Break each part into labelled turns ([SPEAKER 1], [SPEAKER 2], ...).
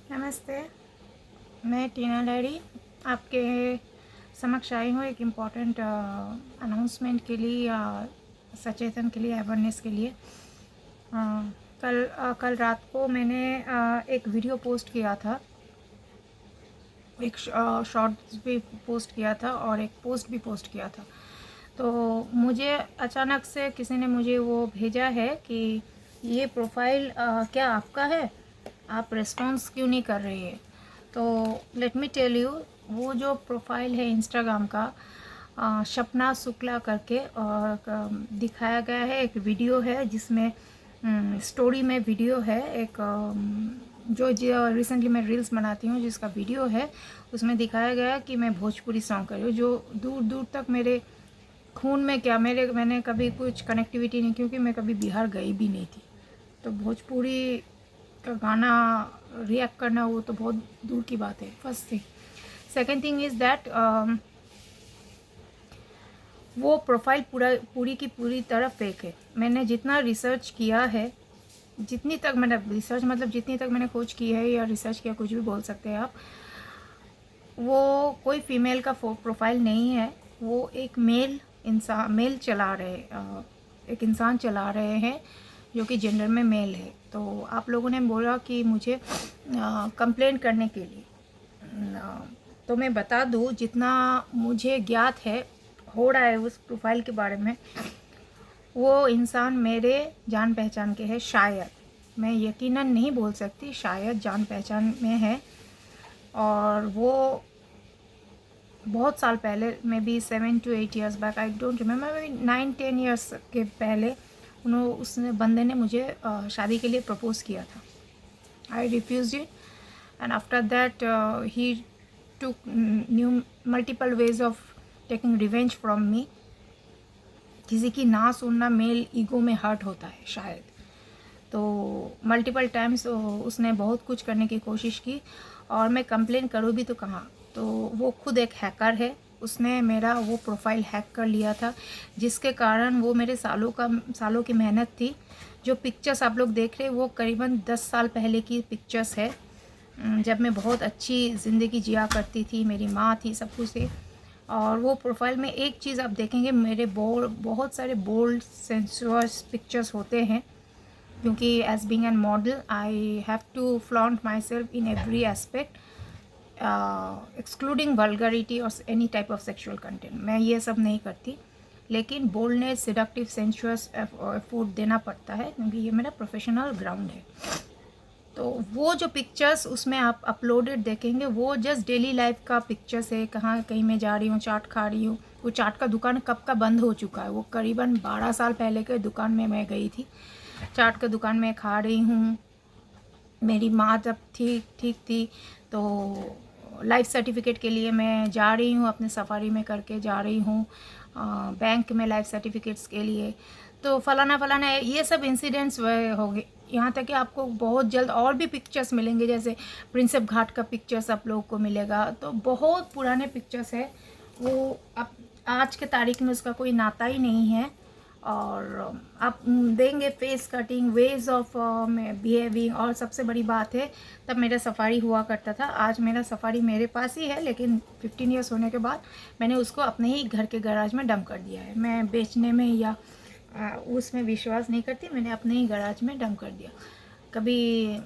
[SPEAKER 1] नमस्ते। मैं टीना लहरी आपके समक्ष आई हूँ एक इम्पॉर्टेंट अनाउंसमेंट के लिए या सचेतन के लिए, अवेयरनेस के लिए। कल रात को मैंने एक वीडियो पोस्ट किया था, एक शॉर्ट्स भी पोस्ट किया था और एक पोस्ट भी पोस्ट किया था। तो मुझे अचानक से किसी ने मुझे वो भेजा है कि ये प्रोफाइल क्या आपका है, आप रिस्पॉन्स क्यों नहीं कर रही है। तो लेट मी टेल यू, वो जो प्रोफाइल है इंस्टाग्राम का, सपना शुक्ला करके, और दिखाया गया है एक वीडियो है जिसमें स्टोरी में वीडियो है एक, जो रिसेंटली मैं रील्स बनाती हूँ जिसका वीडियो है, उसमें दिखाया गया कि मैं भोजपुरी सॉन्ग कर रही हूँ, जो दूर दूर तक मेरे खून में क्या, मैंने कभी कुछ कनेक्टिविटी नहीं, क्योंकि मैं कभी बिहार गई भी नहीं थी। तो भोजपुरी का गाना रिएक्ट करना वो तो बहुत दूर की बात है, first thing. Second thing is that वो प्रोफाइल पूरी की पूरी तरह फेक है। मैंने जितना रिसर्च किया है, जितनी तक मैंने रिसर्च मतलब जितनी तक मैंने खोज की है या रिसर्च किया, कुछ भी बोल सकते हैं आप, वो कोई फीमेल का प्रोफाइल नहीं है। वो एक मेल चला रहे, एक इंसान चला रहे हैं जो कि जेंडर में मेल है। तो आप लोगों ने बोला कि मुझे कंप्लेंट करने के लिए, तो मैं बता दूँ जितना मुझे ज्ञात है, हो रहा है उस प्रोफाइल के बारे में। वो इंसान मेरे जान पहचान के है, शायद, मैं यकीनन नहीं बोल सकती, शायद जान पहचान में है। और वो बहुत साल पहले, may be 7 to 8 years back, I don't remember, 9-10 years के पहले उसने बंदे ने मुझे शादी के लिए प्रपोज किया था। I refuse it, and after that he took new multiple ways of taking revenge from me. किसी की ना सुनना मेल ईगो में हर्ट होता है शायद। तो मल्टीपल टाइम्स उसने बहुत कुछ करने की कोशिश की, और मैं कंप्लेन करूँ भी तो कहाँ। तो वो खुद एक हैकर है, उसने मेरा वो प्रोफाइल हैक कर लिया था, जिसके कारण वो मेरे सालों की मेहनत थी। जो पिक्चर्स आप लोग देख रहे हैं वो करीबन 10 साल पहले की पिक्चर्स है, जब मैं बहुत अच्छी ज़िंदगी जिया करती थी, मेरी माँ थी, सब कुछ थी। और वो प्रोफाइल में एक चीज़ आप देखेंगे, मेरे बहुत सारे बोल्ड सेंसुअस पिक्चर्स होते हैं, क्योंकि as being an model I have to flaunt myself in every aspect, excluding vulgarity और any type of sexual content. मैं ये सब नहीं करती, लेकिन बोल्डनेस, सिडक्टिव, सेंशुअस एफर्ट देना पड़ता है, क्योंकि ये मेरा प्रोफेशनल ग्राउंड है। तो वो जो पिक्चर्स उसमें आप अपलोडेड देखेंगे, वो जस्ट डेली लाइफ का पिक्चर्स है। कहीं मैं जा रही हूँ, चाट खा रही हूँ। वो चाट का दुकान कब का बंद हो चुका है, वो करीबन 12 साल पहले के दुकान में मैं गई थी। चाट का दुकान में खा रही हूँ। मेरी माँ जब ठीक थी, तो लाइफ सर्टिफिकेट के लिए मैं जा रही हूँ, अपने सफारी में करके जा रही हूँ बैंक में लाइफ सर्टिफिकेट्स के लिए। तो फलाना ये सब इंसिडेंट्स हो गए। यहाँ तक कि आपको बहुत जल्द और भी पिक्चर्स मिलेंगे, जैसे प्रिंसेप घाट का पिक्चर्स आप लोगों को मिलेगा। तो बहुत पुराने पिक्चर्स है वो, अब आज के तारीख में उसका कोई नाता ही नहीं है। और आप देंगे face cutting, ways of behaving, और सबसे बड़ी बात है, तब मेरा सफारी हुआ करता था। आज मेरा सफारी मेरे पास ही है, लेकिन 15 ईयर्स होने के बाद मैंने उसको अपने ही घर के गैराज में डंप कर दिया है। मैं बेचने में या उसमें विश्वास नहीं करती, मैंने अपने ही गैराज में डंप कर दिया। कभी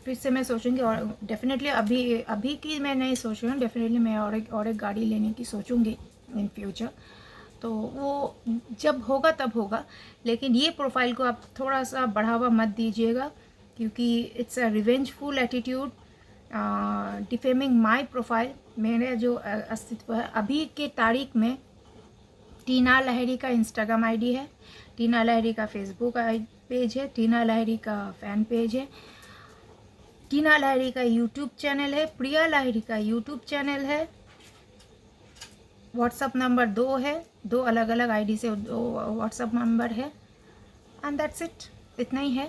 [SPEAKER 1] फिर से मैं सोचूंगी, और डेफिनेटली अभी की मैं नहीं सोच रही हूँ, डेफिनेटली मैं और एक गाड़ी लेने की सोचूंगी इन फ्यूचर। तो वो जब होगा तब होगा, लेकिन ये प्रोफाइल को आप थोड़ा सा बढ़ावा मत दीजिएगा, क्योंकि it's a revengeful attitude, defaming my profile. मेरे जो अस्तित्व है अभी के तारीख में, टीना लहरी का इंस्टाग्राम आईडी है, टीना लहरी का फेसबुक पेज है, टीना लहरी का फैन पेज है, टीना लहरी का यूट्यूब चैनल है, प्रिया लहरी का यूट्यूब चैनल है, व्हाट्सअप नंबर 2 है, 2 अलग अलग आईडी से 2 व्हाट्सअप नंबर है, एंड दैट्स इट, इतना ही है।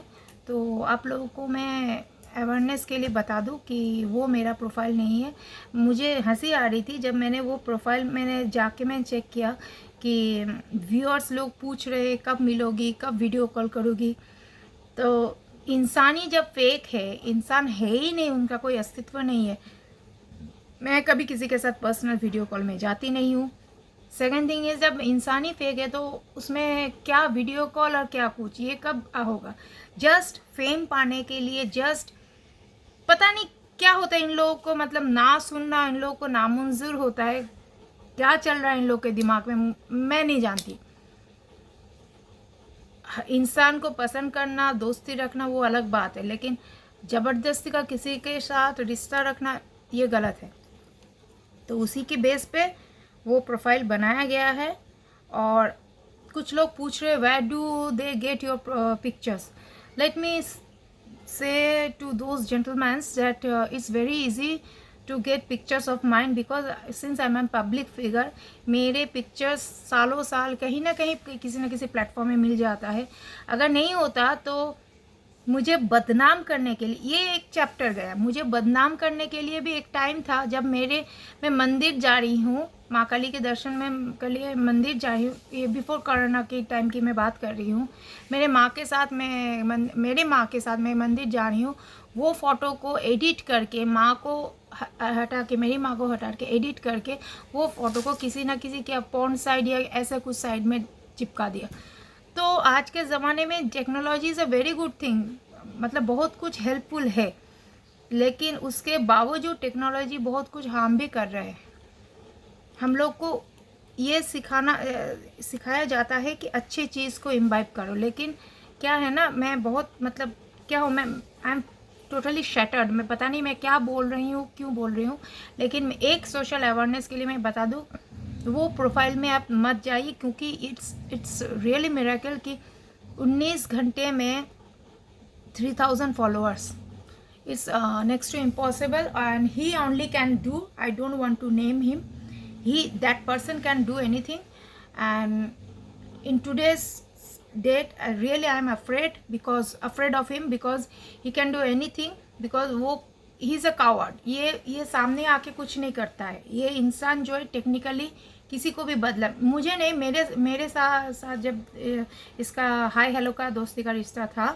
[SPEAKER 1] तो आप लोगों को मैं अवेयरनेस के लिए बता दूं कि वो मेरा प्रोफाइल नहीं है। मुझे हंसी आ रही थी जब मैंने वो प्रोफाइल, मैंने चेक किया कि व्यूअर्स लोग पूछ रहे कब मिलोगी, कब वीडियो कॉल करोगी। तो इंसानी जब फेक है, इंसान है ही नहीं, उनका कोई अस्तित्व नहीं है। मैं कभी किसी के साथ पर्सनल वीडियो कॉल में जाती नहीं हूँ। सेकंड थिंग इज, जब इंसानी फेक है तो उसमें क्या वीडियो कॉल और क्या कुछ, ये कब होगा? जस्ट फेम पाने के लिए, जस्ट पता नहीं क्या होता है इन लोगों को, मतलब ना सुनना इन लोगों को नामंजूर होता है। क्या चल रहा है इन लोगों के दिमाग में, मैं नहीं जानती। इंसान को पसंद करना, दोस्ती रखना वो अलग बात है, लेकिन ज़बरदस्ती का किसी के साथ रिश्ता रखना ये गलत है। तो उसी के बेस पे वो प्रोफाइल बनाया गया है। और कुछ लोग पूछ रहे where do they get your pictures? Let me say to those gentlemen that it's very easy to get pictures of mine because since I'm a public figure, मेरे पिक्चर्स सालों साल कहीं ना कहीं किसी न किसी प्लेटफॉर्म में मिल जाता है। अगर नहीं होता तो मुझे बदनाम करने के लिए, ये एक चैप्टर गया, मुझे बदनाम करने के लिए भी एक टाइम था जब मैं मंदिर जा रही हूँ, माँ काली के दर्शन में के लिए मंदिर जा रही हूँ। ये बिफोर कोरोना के टाइम की मैं बात कर रही हूँ। मेरे माँ के साथ मैं मंदिर जा रही हूँ। वो फ़ोटो को एडिट करके माँ को हटा के, मेरी माँ को हटा के एडिट करके वो फ़ोटो को किसी न किसी के पॉर्न साइड या ऐसा कुछ साइड में चिपका दिया। तो आज के ज़माने में technology is a very good thing, मतलब बहुत कुछ हेल्पफुल है, लेकिन उसके बावजूद टेक्नोलॉजी बहुत कुछ हार्म भी कर रहा है। हम लोग को ये सिखाया जाता है कि अच्छी चीज़ को इम्बाइब करो, लेकिन क्या है ना, मैं बहुत मतलब क्या हूँ, मैं आई एम टोटली शैटर्ड। मैं पता नहीं मैं क्या बोल रही हूँ, क्यों बोल रही हूँ, लेकिन एक सोशल अवेयरनेस के लिए मैं बता दूँ, वो प्रोफाइल में आप मत जाइए, क्योंकि इट्स रियली मिरेकल कि 19 घंटे में 3000 followers. It's next to impossible, and he only can do, I don't want to name him, that person can do anything. And in today's date really I am afraid of him because he can do anything, because वो he is a coward। ये सामने आके कुछ नहीं करता है। ये इंसान जो है टेक्निकली किसी को भी बदला, मुझे नहीं, मेरे साथ जब इसका हाय हेलो का दोस्ती का रिश्ता था,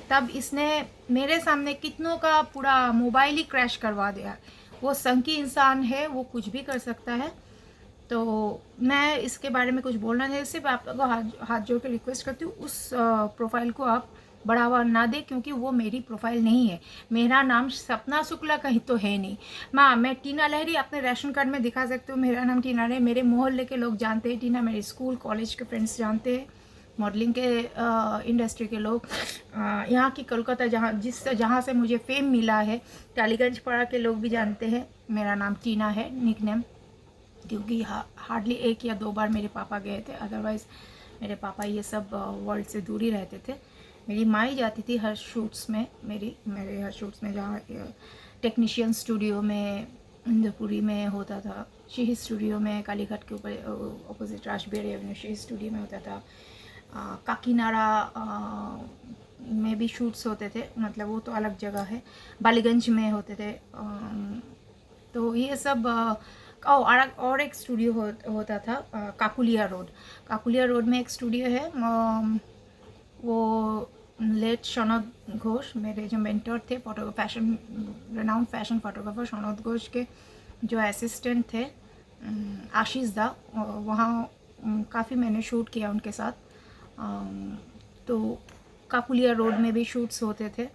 [SPEAKER 1] तब इसने मेरे सामने कितनों का पूरा मोबाइल ही क्रैश करवा दिया। वो संकी इंसान है, वो कुछ भी कर सकता है। तो मैं इसके बारे में कुछ बोलना नहीं, सिर्फ आप लोगों को हाथ जोड़ के रिक्वेस्ट करती हूँ, उस प्रोफाइल को आप बढ़ावा ना दे, क्योंकि वो मेरी प्रोफाइल नहीं है। मेरा नाम सपना शुक्ला कहीं तो है नहीं। मैं टीना लहरी अपने राशन कार्ड में दिखा सकती हूँ, मेरा नाम टीना लहरी। मेरे मोहल्ले के लोग जानते हैं टीना, मेरे स्कूल कॉलेज के फ्रेंड्स जानते हैं, मॉडलिंग के इंडस्ट्री के लोग, यहाँ की कोलकाता जहाँ से मुझे फेम मिला है, टालीगंज पाड़ा के लोग भी जानते हैं मेरा नाम टीना है, निक नेम, क्योंकि हार्डली 1 या 2 बार मेरे पापा गए थे, अदरवाइज़ मेरे पापा ये सब वर्ल्ड से दूर ही रहते थे। मेरी माँ ही जाती थी हर शूट्स में, मेरे हर शूट्स में, जहाँ टेक्नीशियन स्टूडियो में इंद्रपुरी में होता था, शी स्टूडियो में कालीघाट के ऊपर ऑपोजिट राजबेरी एवेन्यू शी स्टूडियो में होता था, काकीनाड़ा में भी शूट्स होते थे, मतलब वो तो अलग जगह है, बालीगंज में होते थे। तो ये सब और एक स्टूडियो होता था काकुलिया रोड में एक स्टूडियो है। वो लेट सनद घोष, मेरे जो मेंटर थे, रेनाउंड फैशन फोटोग्राफर सनद घोष के जो असिस्टेंट थे, आशीष दा, वहाँ काफ़ी मैंने शूट किया उनके साथ। तो काकुलिया रोड में भी शूट्स होते थे।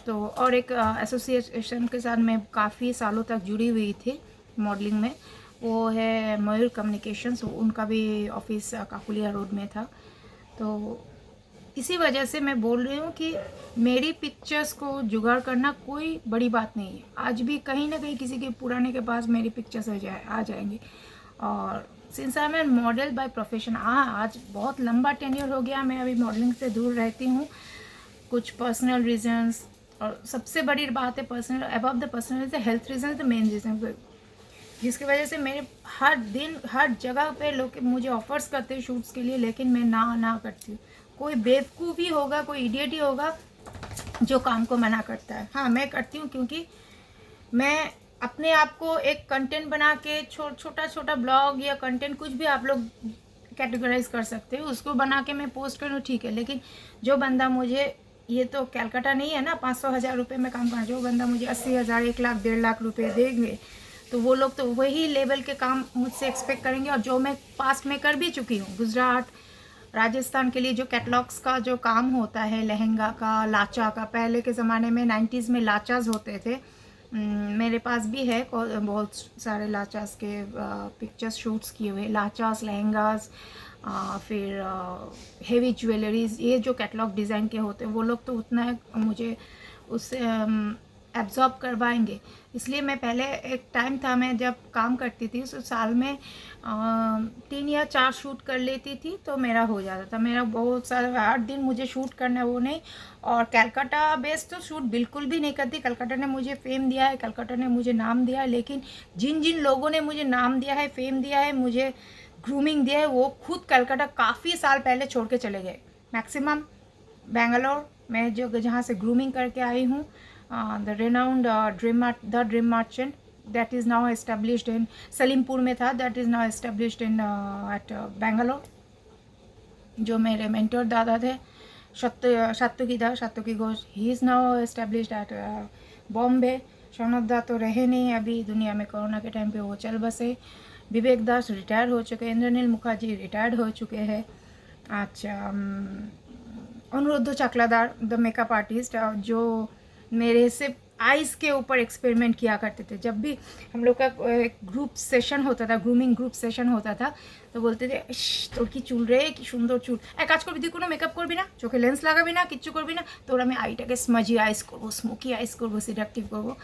[SPEAKER 1] तो और एक एसोसिएशन के साथ मैं काफ़ी सालों तक जुड़ी हुई थी मॉडलिंग में, वो है मयूर कम्युनिकेशंस, उनका भी ऑफिस काकुलिया रोड में था। तो इसी वजह से मैं बोल रही हूँ कि मेरी पिक्चर्स को जुगाड़ करना कोई बड़ी बात नहीं है। आज भी कहीं ना कहीं किसी के पुराने के पास मेरी पिक्चर्स आ जाएंगी। और since I am model by profession, आज बहुत लंबा टेन्योर हो गया, मैं अभी मॉडलिंग से दूर रहती हूँ, कुछ पर्सनल रीजंस, और सबसे बड़ी बात है personal, above the personal is the health reason, the main reason, जिसकी वजह से मेरे हर दिन हर जगह पे लोग मुझे ऑफर्स करते हैं शूट्स के लिए, लेकिन मैं ना करती हूँ। कोई बेवकूफ़ ही होगा, कोई इडियट ही होगा जो काम को मना करता है। हाँ, मैं करती हूँ, क्योंकि मैं अपने आप को एक कंटेंट बना के छोटा ब्लॉग या कंटेंट, कुछ भी आप लोग कैटेगराइज कर सकते हो, उसको बना के मैं पोस्ट करूँ, ठीक है, लेकिन जो बंदा मुझे ये तो कलकत्ता नहीं है ना 500,000 रुपये में काम करना। जो बंदा मुझे 80,000, 1 लाख, 1.5 लाख रुपये देंगे तो वो लोग तो वही लेवल के काम मुझसे एक्सपेक्ट करेंगे, और जो मैं पास्ट में कर भी चुकी हूँ। गुजरात, राजस्थान के लिए जो कैटलॉग्स का जो काम होता है, लहंगा का, लाचा का, पहले के ज़माने में 90s में लाचास होते थे। मेरे पास भी है बहुत सारे लाचास के पिक्चर्स शूट्स किए हुए, लाचास, लहंगास, फिर हेवी ज्वेलरीज। ये जो कैटलॉग डिज़ाइन के होते हैं वो लोग तो उतना मुझे उससे एब्जॉर्ब करवाएंगे। इसलिए मैं पहले एक टाइम था, मैं जब काम करती थी उस साल में 3 या 4 शूट कर लेती थी तो मेरा हो जाता था। मेरा बहुत सारा 8 दिन मुझे शूट करना है, वो नहीं। और कलकत्ता बेस्ड तो शूट बिल्कुल भी नहीं करती। कलकत्ता ने मुझे फेम दिया है, कलकत्ता ने मुझे नाम दिया है, लेकिन जिन जिन लोगों ने मुझे नाम दिया है, फेम दिया है, मुझे ग्रूमिंग दिया है, वो खुद कलकत्ता काफ़ी साल पहले छोड़ के चले गए। मैक्सिमम बेंगलोर में जो जहाँ से ग्रूमिंग करके आई हूँ, the renowned dream merchant that is now established in Salimpur में था, that is now established in at Bangalore. जो मेरे मेंटर दादा थे Satviki Ghosh, he is now established at Bombay. Shaunak da तो रहे नहीं अभी दुनिया में, कोरोना के टाइम पे वो चल बसे। विवेक दास रिटायर हो चुके हैं, इंद्रनील मुखर्जी रिटायर्ड हो चुके हैं। अच्छा, अनुरुद्ध चकलादार द मेकअप आर्टिस्ट, जो मेरे से आइज़ के ऊपर एक्सपेरिमेंट किया करते थे। जब भी हम लोग का एक ग्रुप सेशन होता था, ग्रूमिंग ग्रुप सेशन होता था, तो बोलते थे তোর কি চুল রে, কি সুন্দর চুল, এক কাজ করবি, তুই কোনো মেকআপ করবি না, চোখে লেন্স লাগাবি না, কিচ্ছু করবি না, তোর আমি আইটাকে স্মাজি আইস করবো, স্মোকি आइस करबो, सिडक्टिव करबो।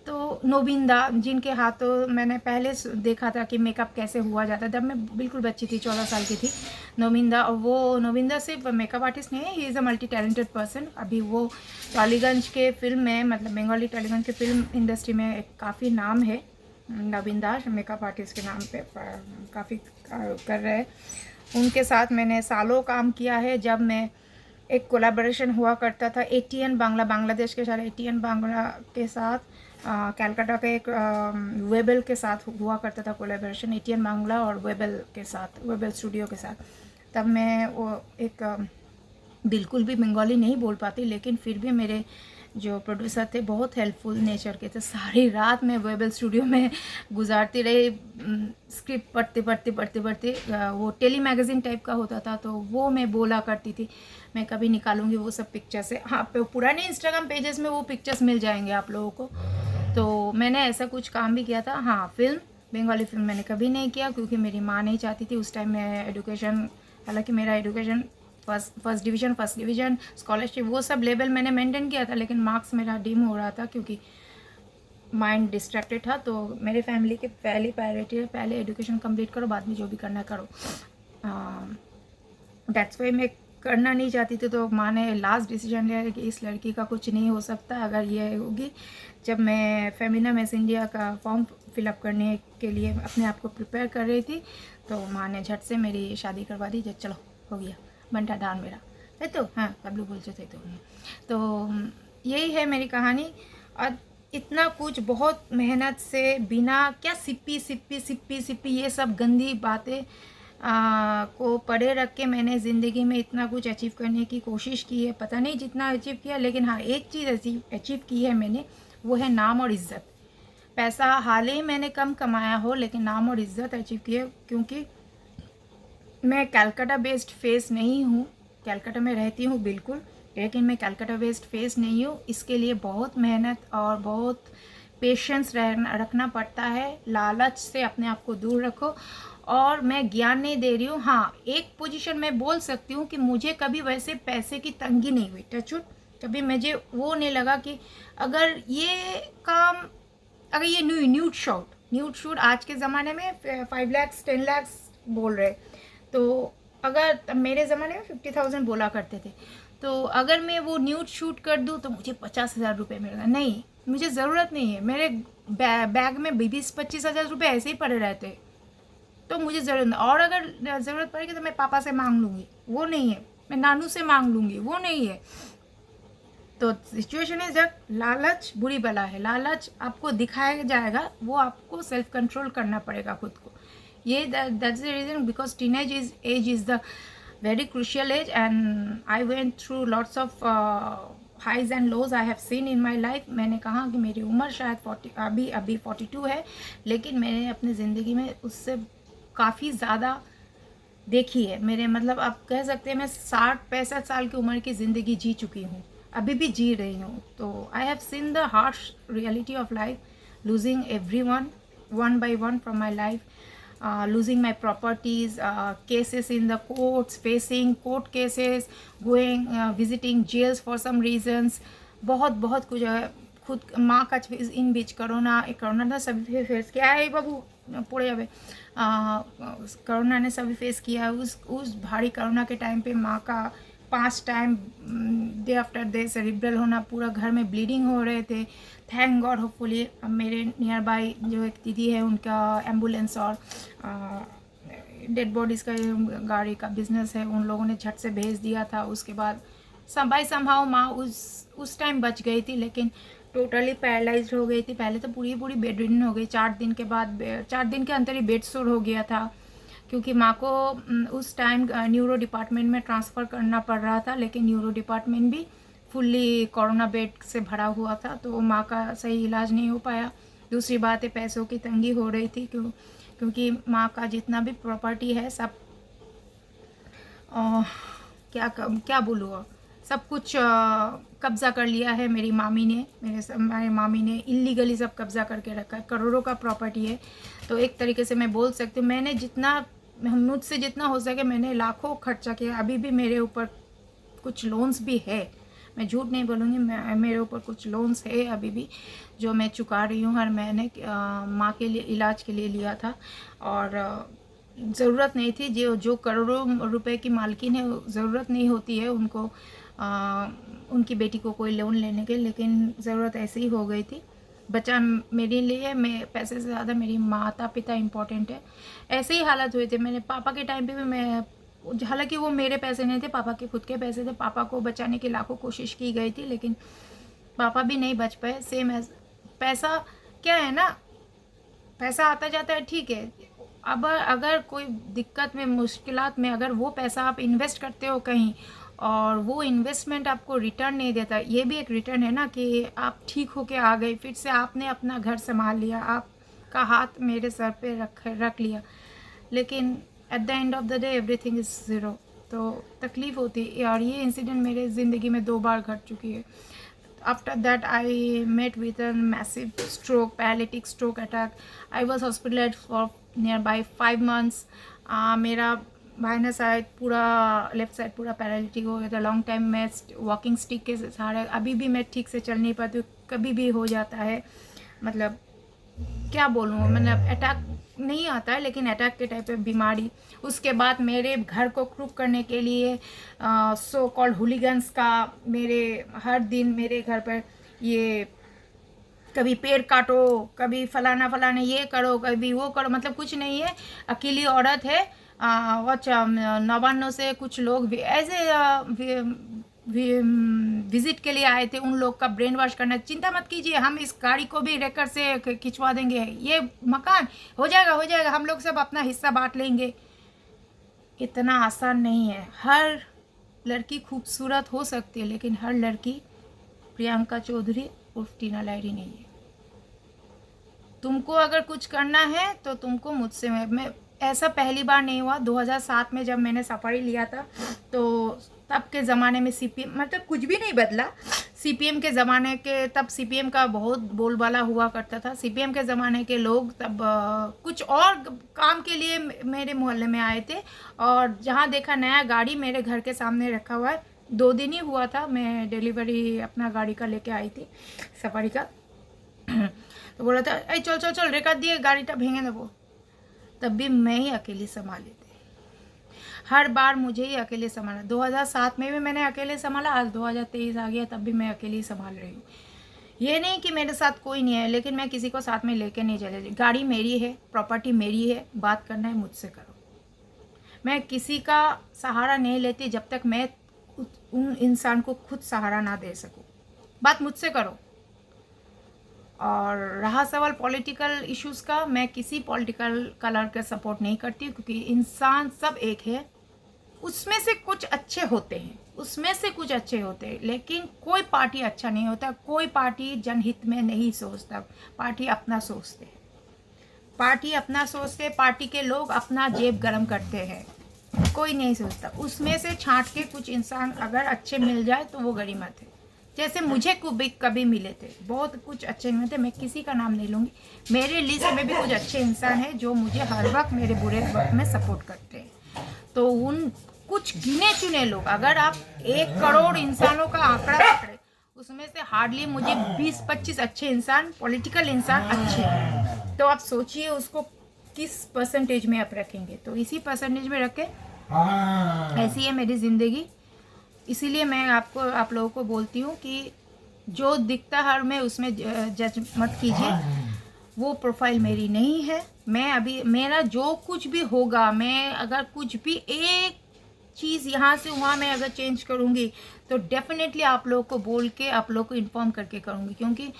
[SPEAKER 1] तो नोबिंदा, जिनके हाथों मैंने पहले देखा था कि मेकअप कैसे हुआ जाता था, मैं बिल्कुल बच्ची थी, 14 साल की थी। नोबिंदा, वो नोबिंदा सिर्फ मेकअप आर्टिस्ट नहीं है, he is a multi talented person. अभी वो टॉलीगंज के फिल्म में, मतलब बंगाली टॉलीगंज के फिल्म इंडस्ट्री में एक काफ़ी नाम है। नोबिंदा मेकअप आर्टिस्ट के नाम पे काफ़ी कर रहे हैं। उनके साथ मैंने सालों काम किया है। जब मैं एक कोलैबोरेशन हुआ करता था ATN बांग्ला, बांग्लादेश के साथ ATN बांग्ला के साथ, कलकत्ता के एक वेबल के साथ हुआ करता था कोलैबोरेशन, ATN बांग्ला और वेबल के साथ, वेबल स्टूडियो के साथ। तब मैं वो एक बिल्कुल भी बंगाली नहीं बोल पाती, लेकिन फिर भी मेरे जो प्रोड्यूसर थे बहुत हेल्पफुल नेचर के थे। सारी रात मैं वेबल स्टूडियो में गुजारती रही, स्क्रिप्ट पढ़ते, वो टेली मैगज़ीन टाइप का होता था, तो वो मैं बोला करती थी। मैं कभी निकालूंगी वो सब पिक्चर्स है, हाँ, पुराने इंस्टाग्राम पेजेस में वो पिक्चर्स मिल जाएंगे आप लोगों को। तो मैंने ऐसा कुछ काम भी किया था। हाँ, फिल्म, बंगाली फिल्म मैंने कभी नहीं किया, क्योंकि मेरी माँ नहीं चाहती थी उस टाइम। मैं एडुकेशन, हालांकि मेरा एडुकेशन फर्स्ट डिवीज़न स्कॉलरशिप वो सब लेवल मैंने मेंटेन किया था, लेकिन मार्क्स मेरा डिम हो रहा था क्योंकि माइंड डिस्ट्रैक्टेड था। तो मेरे फैमिली की पहली प्रायोरिटी है, पहले एजुकेशन कंप्लीट करो, बाद में जो भी करना करो। दैट्स वाई मैं करना नहीं चाहती थी। तो माँ ने लास्ट डिसीजन लिया कि इस लड़की का कुछ नहीं हो सकता अगर ये होगी। जब मैं फेमिना मिस इंडिया का फॉर्म फिलअप करने के लिए अपने आप को प्रिपेयर कर रही थी, तो माँ ने झट से मेरी शादी करवा दी। चलो हो गया बंटा डाल मेरा है। तो हाँ, कबलू बोलते थे। तो यही है मेरी कहानी। और इतना कुछ बहुत मेहनत से, बिना क्या सिप्पी ये सब गंदी बातें को पड़े रख के मैंने ज़िंदगी में इतना कुछ अचीव करने की कोशिश की है। पता नहीं जितना अचीव किया, लेकिन हाँ, एक चीज़ अचीव की है मैंने, वो है नाम और इज़्ज़त। पैसा हाल ही मैंने कम कमाया हो, लेकिन नाम और इज़्ज़त अचीव की है। क्योंकि मैं कलकत्ता बेस्ड फेस नहीं हूँ, कलकत्ता में रहती हूँ बिल्कुल, लेकिन मैं कलकत्ता बेस्ड फेस नहीं हूँ। इसके लिए बहुत मेहनत और बहुत पेशेंस रखना पड़ता है। लालच से अपने आप को दूर रखो। और मैं ज्ञान नहीं दे रही हूँ। हाँ, एक पोजीशन में बोल सकती हूँ कि मुझे कभी वैसे पैसे की तंगी नहीं हुई, टचवुड। कभी मुझे वो नहीं लगा कि अगर ये काम, अगर ये न्यूड शूट आज के ज़माने में 5 लाख 10 लाख बोल रहे, तो अगर मेरे ज़माने में 50,000 बोला करते थे, तो अगर मैं वो न्यूड शूट कर दूँ तो मुझे 50,000 रुपये मिलेगा। नहीं, मुझे ज़रूरत नहीं है। मेरे बैग में 20-25,000 रुपये ऐसे ही पड़े रहते, तो मुझे ज़रूरत नहीं। और अगर ज़रूरत पड़ेगी तो मैं पापा से मांग लूँगी, वो नहीं है। मैं नानू से मांग लूँगी, वो नहीं है। तो सिचुएशन है, जब लालच बुरी बला है, लालच आपको दिखाया जाएगा, वो आपको सेल्फ कंट्रोल करना पड़ेगा खुद को। ये that's the reason, because teenage age is the very crucial age, and I went through lots of highs and lows I have seen in my life. मैंने कहा कि मेरी उम्र शायद 40 अभी 42 है, लेकिन मैंने अपनी ज़िंदगी में उससे काफ़ी ज़्यादा देखी है। मेरे मतलब आप कह सकते हैं मैं 60-65 साल की उम्र की ज़िंदगी जी चुकी हूँ, अभी भी जी रही हूँ। तो I have seen the harsh reality of life, losing everyone one by one from my life, losing my properties, cases in the courts, facing court cases, going visiting jails for some reasons, बहुत बहुत कुछ है। खुद माँ का इन बीच corona था, सभी face किया है बाबू पड़े जावे। कोरोना ने सभी फेस किया। उस भारी कोरोना के टाइम पे माँ का 5 time day after day cerebral होना, पूरा घर में ब्लीडिंग हो रहे थे। थैंक गॉड, होपफुली मेरे नियर बाई जो एक दीदी है उनका एम्बुलेंस और डेड बॉडीज़ का गाड़ी का बिजनेस है, उन लोगों ने झट से भेज दिया था। उसके बाद बाई समहाउ माँ उस टाइम बच गई थी, लेकिन टोटली पैरालाइज्ड हो गई थी। पहले तो पूरी बेड रिडन हो गई। 4 दिन के बाद 4 दिन के अंदर ही बेड सोर हो गया था, क्योंकि माँ को उस टाइम न्यूरो डिपार्टमेंट में ट्रांसफ़र करना पड़ रहा था, लेकिन न्यूरो डिपार्टमेंट भी फुल्ली कोरोना बेड से भरा हुआ था, तो माँ का सही इलाज नहीं हो पाया। दूसरी बात है, पैसों की तंगी हो रही थी, क्योंकि माँ का जितना भी प्रॉपर्टी है सब क्या बोलूँ, सब कुछ कब्ज़ा कर लिया है मेरी मामी ने। मेरे मामी ने इलीगली सब कब्ज़ा करके रखा है। करोड़ों का प्रॉपर्टी है। तो एक तरीके से मैं बोल सकती हूँ, मैंने मुझसे जितना हो सके मैंने लाखों खर्चा किया। अभी भी मेरे ऊपर कुछ लोन्स भी है, मैं झूठ नहीं बोलूँगी, मेरे ऊपर कुछ लोन्स है अभी भी, जो मैं चुका रही हूँ हर महीने। माँ के लिए इलाज के लिए लिया था, और ज़रूरत नहीं थी। जो करोड़ों रुपए की मालकिन है, ज़रूरत नहीं होती है उनको उनकी बेटी को कोई लोन लेने के, लेकिन ज़रूरत ऐसी ही हो गई थी। बचा मेरे लिए, मैं पैसे से ज़्यादा मेरी माता पिता इम्पोर्टेंट है। ऐसे ही हालात हुए थे मेरे पापा के टाइम पे भी। मैं, हालांकि वो मेरे पैसे नहीं थे, पापा के खुद के पैसे थे। पापा को बचाने की लाखों कोशिश की गई थी, लेकिन पापा भी नहीं बच पाए। सेम एज पैसा क्या है ना, पैसा आता जाता है, ठीक है। अब अगर कोई दिक्कत में, मुश्किलात में, अगर वो पैसा आप इन्वेस्ट करते हो कहीं और वो इन्वेस्टमेंट आपको रिटर्न नहीं देता, ये भी एक रिटर्न है ना, कि आप ठीक होके आ गए, फिर से आपने अपना घर संभाल लिया, आपका हाथ मेरे सर पे रख लिया, लेकिन at the end of the day everything is zero. तो तकलीफ़ होती है। और ये इंसिडेंट मेरे ज़िंदगी में 2 बार घट चुकी है। After that, I met with a massive stroke, paralytic stroke attack. I was hospitalized for nearby 5 months. मेरा बाइना साइड पूरा, लेफ्ट साइड पूरा पैरालिटिक हो गया था। लॉन्ग टाइम मैं वॉकिंग स्टिक के सहारे, अभी भी मैं ठीक से चल नहीं पाती हूँ, कभी भी हो जाता है। मतलब क्या बोलूँ, मतलब अटैक नहीं आता है, लेकिन अटैक के टाइप पे बीमारी। उसके बाद मेरे घर को क्रूक करने के लिए सो कॉल्ड हुलिगन्स का मेरे हर दिन मेरे घर पर ये, कभी पेड़ काटो, कभी फलाना फलाना ये करो, कभी वो करो, मतलब कुछ नहीं है। अकेली औरत है। अच्छा, नवान्नों से कुछ लोग भी ऐसे विजिट के लिए आए थे, उन लोग का ब्रेन वॉश करना। चिंता मत कीजिए, हम इस गाड़ी को भी रेकर से खिंचवा देंगे, ये मकान हो जाएगा, हम लोग सब अपना हिस्सा बांट लेंगे। इतना आसान नहीं है। हर लड़की खूबसूरत हो सकती है, लेकिन हर लड़की प्रियंका चौधरी उर्फ टीना लाहिरी नहीं है। तुमको अगर कुछ करना है तो तुमको मुझसे, मैं ऐसा पहली बार नहीं हुआ। 2007 में जब मैंने सफारी लिया था, तो तब के ज़माने में सीपीएम, मतलब कुछ भी नहीं बदला। सीपीएम के ज़माने के, तब सीपीएम का बहुत बोलबाला हुआ करता था। सीपीएम के ज़माने के लोग तब कुछ और काम के लिए मेरे मोहल्ले में आए थे, और जहाँ देखा नया गाड़ी मेरे घर के सामने रखा हुआ है। 2 दिन ही हुआ था, मैं डिलीवरी अपना गाड़ी का लेके आई थी, सफारी का। तो बोला था, अरे चल चल चल रेखा दिए गाड़ीटा भेंगे देबो। तब भी मैं ही अकेली संभाली थी। हर बार मुझे ही अकेले संभाला। 2007 में भी मैंने अकेले संभाला, आज 2023 आ गया, तब भी मैं अकेली संभाल रही हूँ। ये नहीं कि मेरे साथ कोई नहीं है, लेकिन मैं किसी को साथ में लेके नहीं चले। गाड़ी मेरी है, प्रॉपर्टी मेरी है, बात करना है मुझसे करो। मैं किसी का सहारा नहीं लेती जब तक मैं उन इंसान को खुद सहारा ना दे सकूँ। बात मुझसे करो। और रहा सवाल पॉलिटिकल इश्यूज़ का, मैं किसी पॉलिटिकल कलर का सपोर्ट नहीं करती, क्योंकि इंसान सब एक है। उसमें से कुछ अच्छे होते हैं, उसमें से कुछ अच्छे होते हैं, लेकिन कोई पार्टी अच्छा नहीं होता, कोई पार्टी जनहित में नहीं सोचता, पार्टी अपना सोचते हैं, पार्टी अपना सोचते, पार्टी के लोग अपना जेब गरम करते हैं, कोई नहीं सोचता। उसमें से छांट के कुछ इंसान अगर अच्छे मिल जाए तो वो गनीमत है। जैसे मुझे कभी मिले थे, बहुत कुछ अच्छे मिले थे, मैं किसी का नाम नहीं लूँगी, मेरे लिस्ट में भी कुछ अच्छे इंसान हैं जो मुझे हर वक्त मेरे बुरे वक्त में सपोर्ट करते हैं। तो उन कुछ गिने चुने लोग, अगर आप 1 करोड़ इंसानों का आंकड़ा पकड़े, उसमें से हार्डली मुझे 20-25 अच्छे इंसान, पॉलिटिकल इंसान अच्छे हैं। तो आप सोचिए उसको किस परसेंटेज में आप रखेंगे, तो इसी परसेंटेज में रखें। ऐसी है मेरी ज़िंदगी, इसीलिए मैं आप लोगों को बोलती हूँ कि जो दिखता हर में उसमें जज मत कीजिए, वो प्रोफाइल मेरी नहीं है। मैं अभी मेरा जो कुछ भी होगा, मैं अगर कुछ भी एक चीज़ यहाँ से वहाँ मैं अगर चेंज करूँगी तो डेफिनेटली आप लोगों को बोल के, आप लोगों को इन्फॉर्म करके करूँगी, क्योंकि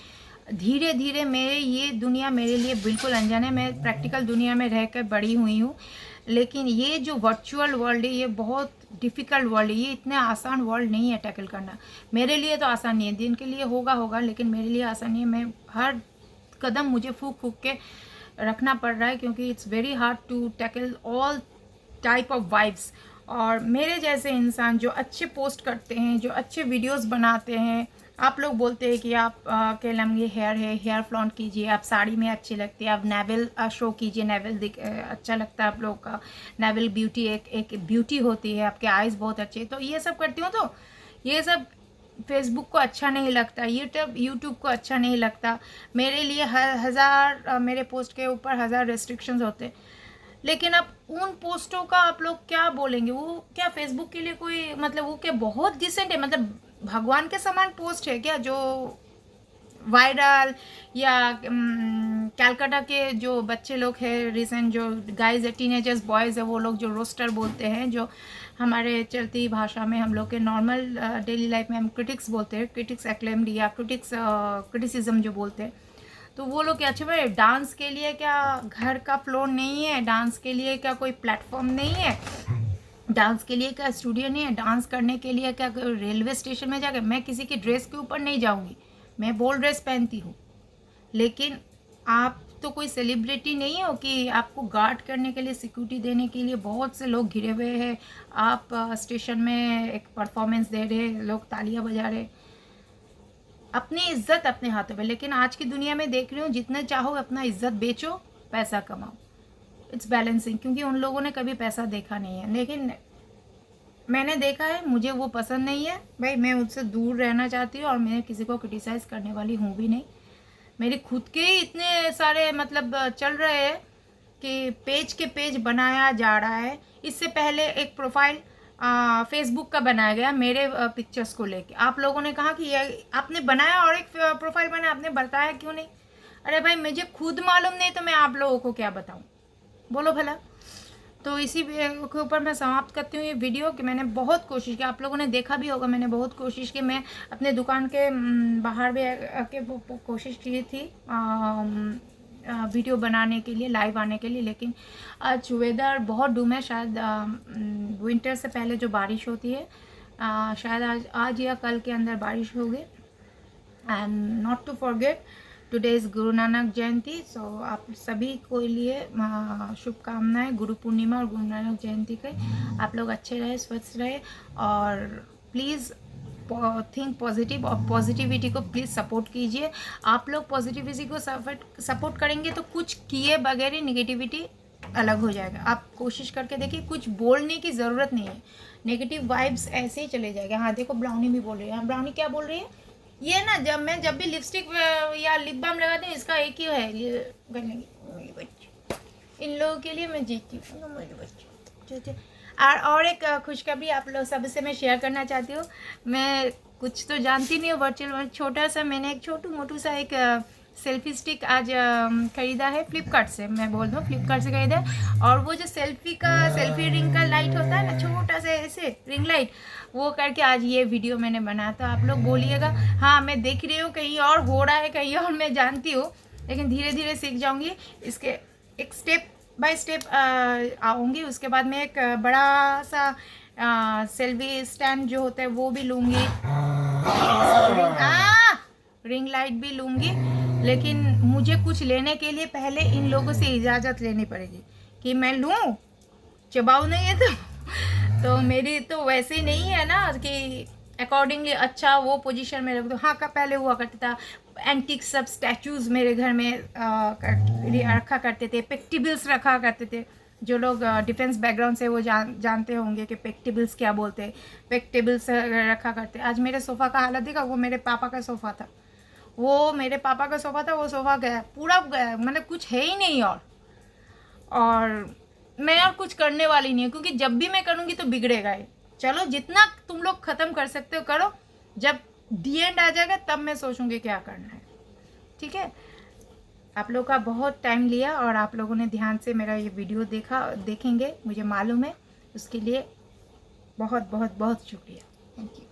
[SPEAKER 1] धीरे धीरे ये दुनिया मेरे लिए बिल्कुल अनजान है। मैं प्रैक्टिकल दुनिया में रहकर बड़ी हुई हूँ, लेकिन ये जो वर्चुअल वर्ल्ड है ये बहुत डिफ़िकल्ट वर्ल्ड है, ये इतना आसान वर्ल्ड नहीं है टैकल करना। मेरे लिए तो आसान नहीं है, दिन के लिए होगा, लेकिन मेरे लिए आसान नहीं है। मैं हर कदम मुझे फूक के रखना पड़ रहा है, क्योंकि it's very hard to tackle all type of vibes. और मेरे जैसे इंसान जो अच्छे पोस्ट करते हैं, जो अच्छे वीडियोस बनाते हैं, आप लोग बोलते हैं कि आप के लंबे हेयर है, हेयर फ्लॉन्ट कीजिए, आप साड़ी में अच्छी लगती है, आप नेवल शो कीजिए, नेवल अच्छा लगता है आप लोग का, नेवल ब्यूटी एक ब्यूटी होती है, आपके आइज़ बहुत अच्छे, तो ये सब करती हूँ। तो ये सब फेसबुक को अच्छा नहीं लगता, यूट्यूब को अच्छा नहीं लगता। मेरे लिए हज़ार मेरे पोस्ट के ऊपर 1000 रेस्ट्रिक्शंस होते हैं, लेकिन अब उन पोस्टों का आप लोग क्या बोलेंगे, वो क्या फेसबुक के लिए कोई मतलब वो क्या बहुत डिसेंट है, मतलब भगवान के समान पोस्ट है क्या जो वायरल, या कैलकाटा के जो बच्चे लोग हैं रिसेंट, जो गाइज है, टीनेजर्स बॉयज़ है, वो लोग जो रोस्टर बोलते हैं, जो हमारे चलती भाषा में हम लोग के नॉर्मल डेली लाइफ में हम क्रिटिक्स बोलते हैं, क्रिटिक्स एक्लेम्ड या क्रिटिसिज्म जो बोलते हैं, तो वो लोग क्या अच्छे भाई डांस के लिए क्या घर का फ्लोर नहीं है, डांस के लिए क्या कोई प्लेटफॉर्म नहीं है, डांस के लिए क्या स्टूडियो नहीं है, डांस करने के लिए क्या रेलवे स्टेशन में जाकर मैं किसी की ड्रेस के ऊपर नहीं जाऊंगी, मैं बोल्ड ड्रेस पहनती हूँ, लेकिन आप तो कोई सेलिब्रिटी नहीं हो कि आपको गार्ड करने के लिए, सिक्योरिटी देने के लिए बहुत से लोग घिरे हुए हैं, आप स्टेशन में एक परफॉर्मेंस दे रहे, लोग तालियां बजा रहे, अपनी इज्जत अपने हाथों में। लेकिन आज की दुनिया में देख रही हूँ जितने चाहो अपना इज्जत बेचो, पैसा कमाओ, इट्स बैलेंसिंग, क्योंकि उन लोगों ने कभी पैसा देखा नहीं है, लेकिन मैंने देखा है, मुझे वो पसंद नहीं है भाई, मैं उससे दूर रहना चाहती हूँ, और मैं किसी को क्रिटिसाइज़ करने वाली हूँ भी नहीं। मेरे खुद के ही इतने सारे मतलब चल रहे हैं कि पेज के पेज बनाया जा रहा है। इससे पहले एक प्रोफाइल फेसबुक का बनाया गया मेरे पिक्चर्स को लेके, आप लोगों ने कहा कि ये आपने बनाया और एक प्रोफाइल बनाया, आपने बताया क्यों नहीं? अरे भाई मुझे खुद मालूम नहीं तो मैं आप लोगों को क्या बताऊं, बोलो भला। तो इसी के ऊपर मैं समाप्त करती हूँ ये वीडियो कि मैंने बहुत कोशिश की, आप लोगों ने देखा भी होगा, मैंने बहुत कोशिश की, मैं अपने दुकान के बाहर भी आके कोशिश की थी वीडियो बनाने के लिए, लाइव आने के लिए, लेकिन आज वेदर बहुत डूम है, शायद विंटर से पहले जो बारिश होती है शायद आज या कल के अंदर बारिश होगी। And not to forget today is Guru Nanak जयंती, सो आप सभी को लिए शुभकामनाएं गुरु पूर्णिमा और गुरु नानक जयंती के। आप लोग अच्छे रहे, स्वस्थ रहे, और प्लीज़ थिंक पॉजिटिव, और पॉजिटिविटी को प्लीज़ सपोर्ट कीजिए। आप लोग पॉजिटिविटी को सपोर्ट करेंगे तो कुछ किए बगैर ही निगेटिविटी अलग हो जाएगा। आप कोशिश करके देखिए, कुछ बोलने की ज़रूरत नहीं है, नेगेटिव वाइब्स ऐसे ही चले जाएगा। हाँ देखो ब्राउनी भी बोल रही है, हाँ ब्राउनी क्या बोल रही है, ये ना जब भी लिपस्टिक या लिप बाम लगाती हूँ इसका एक ही है, ये करने की मेरी बच्ची, इन लोगों के लिए मैं जीती हूँ मेरी बच्ची। और एक खुशखबरी आप लोग सबसे मैं शेयर करना चाहती हूँ। मैं कुछ तो जानती नहीं हूँ वर्चुअल, छोटा सा मैंने एक छोटू मोटू सा एक सेल्फी स्टिक आज ख़रीदा है फ्लिपकार्ट से, मैं बोल दूँ फ्लिपकार्ट से ख़रीदा है। और वो जो सेल्फी रिंग का लाइट होता है ना, छोटा सा ऐसे रिंग लाइट, वो करके आज ये वीडियो मैंने बनाया। तो आप लोग बोलिएगा हाँ मैं देख रही हूँ कहीं और हो रहा है, कहीं और मैं जानती हूँ, लेकिन धीरे धीरे सीख जाऊँगी, इसके एक स्टेप बाय स्टेप आऊँगी। उसके बाद मैं एक बड़ा सा सेल्फी स्टैंड जो होता है वो भी लूँगी, रिंग लाइट भी लूँगी। लेकिन मुझे कुछ लेने के लिए पहले इन लोगों से इजाज़त लेनी पड़ेगी कि मैं लूँ, चबाऊ नहीं है तो मेरी तो वैसे ही नहीं है ना कि अकॉर्डिंगली अच्छा वो पोजीशन में रख दो। हाँ, का पहले हुआ करता था, एंटिक सब स्टैचूज़ मेरे घर में रखा करते थे, पेक्टिबल्स रखा करते थे। जो लोग डिफेंस बैकग्राउंड से वो जानते होंगे कि पेक्टिबल्स क्या बोलते हैं। पेक्टिबल्स रखा करते। आज मेरे सोफ़ा का हालत देखा, वो मेरे पापा का सोफ़ा था, वो मेरे पापा का सोफ़ा था, वो सोफ़ा गया, पूरा गया, मतलब कुछ है ही नहीं। और मैं और कुछ करने वाली नहीं हूँ, क्योंकि जब भी मैं करूँगी तो बिगड़ेगा ही। चलो जितना तुम लोग ख़त्म कर सकते हो करो, जब दी एंड आ जाएगा तब मैं सोचूंगी क्या करना है। ठीक है, आप लोगों का बहुत टाइम लिया और आप लोगों ने ध्यान से मेरा ये वीडियो देखेंगे, मुझे मालूम है। उसके लिए बहुत बहुत बहुत शुक्रिया। Thank you.